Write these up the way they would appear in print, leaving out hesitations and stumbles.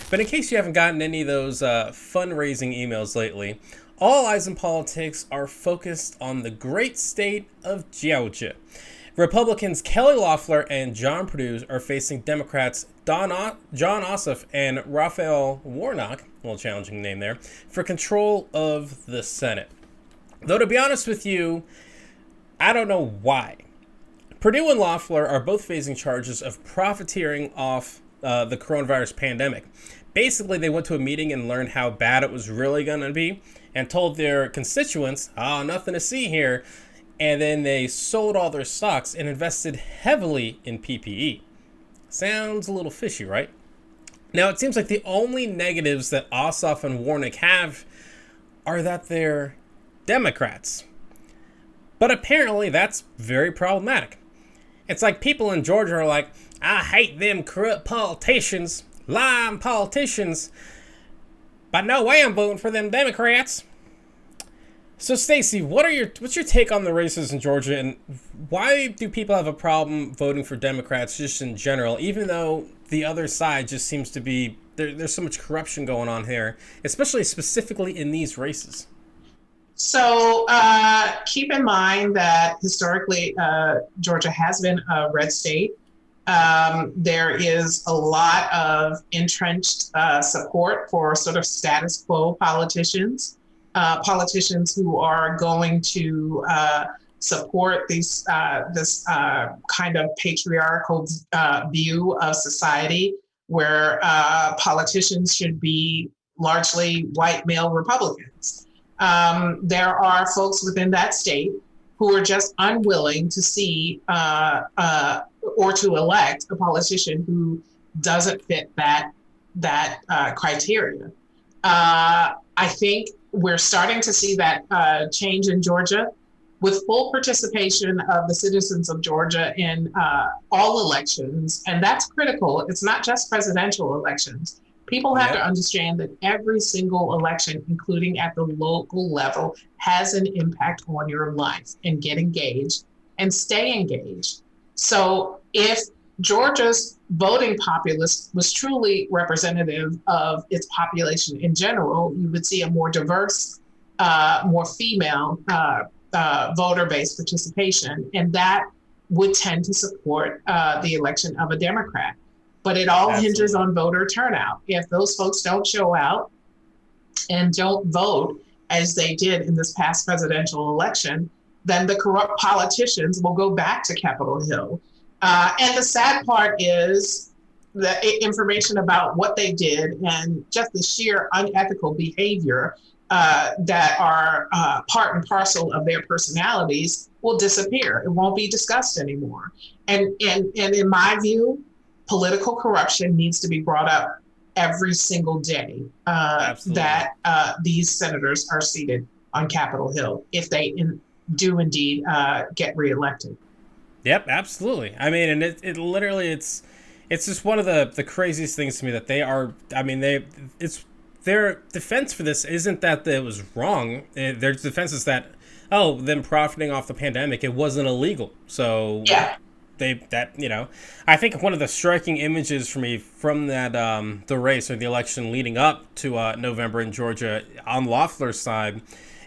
But in case you haven't gotten any of those fundraising emails lately, all eyes in politics are focused on the great state of Georgia. Republicans Kelly Loeffler and John Purdue are facing Democrats John Ossoff and Raphael Warnock, a little challenging name there, for control of the Senate. Though to be honest with you, I don't know why. Purdue and Loeffler are both facing charges of profiteering off the coronavirus pandemic. Basically, they went to a meeting and learned how bad it was really going to be and told their constituents, nothing to see here. And then they sold all their stocks and invested heavily in PPE. Sounds a little fishy, right? Now, it seems like the only negatives that Ossoff and Warnock have are that they're Democrats. But apparently, that's very problematic. It's like people in Georgia are like, I hate them corrupt politicians, lying politicians, but no way I'm voting for them Democrats. So, Stacey, what's your take on the races in Georgia, and why do people have a problem voting for Democrats just in general, even though the other side just seems to be, there's so much corruption going on here, especially specifically in these races? So keep in mind that historically, Georgia has been a red state. There is a lot of entrenched support for sort of status quo politicians. Politicians who are going to support this kind of patriarchal view of society where politicians should be largely white male Republicans. There are folks within that state who are just unwilling to see or to elect a politician who doesn't fit that criteria. I think we're starting to see that change in Georgia with full participation of the citizens of Georgia in all elections. And that's critical. It's not just presidential elections. People have to understand that every single election, including at the local level, has an impact on your life, and get engaged and stay engaged. So if Georgia's voting populace was truly representative of its population in general, you would see a more diverse, more female voter-based participation, and that would tend to support the election of a Democrat. But it all hinges on voter turnout. If those folks don't show out and don't vote as they did in this past presidential election, then the corrupt politicians will go back to Capitol Hill. And the sad part is the information about what they did and just the sheer unethical behavior that are part and parcel of their personalities will disappear. It won't be discussed anymore. And in my view, political corruption needs to be brought up every single day that these senators are seated on Capitol Hill if they do indeed get reelected. Yep, absolutely. I mean, and it literally, it's just one of the craziest things to me that they are, I mean, it's their defense for this isn't that it was wrong. Their defense is that, them profiting off the pandemic, it wasn't illegal. So yeah. I think one of the striking images for me from that the race or the election leading up to November in Georgia on Loeffler's side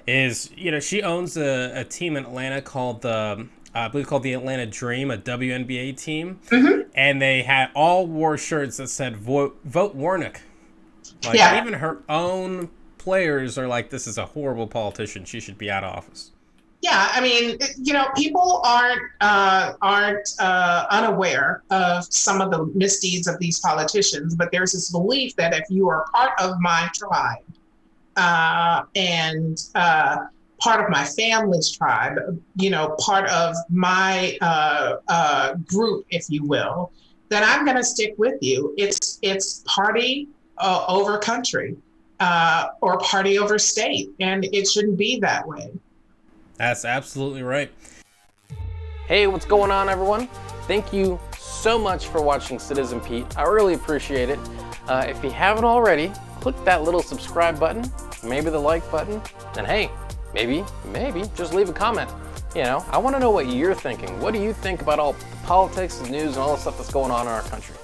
is, she owns a team in Atlanta called I believe called the Atlanta Dream, a WNBA team, and they had all wore shirts that said "Vote Warnock." Even her own players are like, "This is a horrible politician. She should be out of office." Yeah, I mean, people aren't unaware of some of the misdeeds of these politicians, but there's this belief that if you are part of my tribe and part of my family's tribe, part of my group, if you will, then I'm going to stick with you. It's party over country or party over state, and it shouldn't be that way. That's absolutely right. Hey, what's going on, everyone? Thank you so much for watching Citizen Pete. I really appreciate it. If you haven't already, click that little subscribe button, maybe the like button, and hey, maybe just leave a comment. I want to know what you're thinking. What do you think about all the politics, the news, and all the stuff that's going on in our country?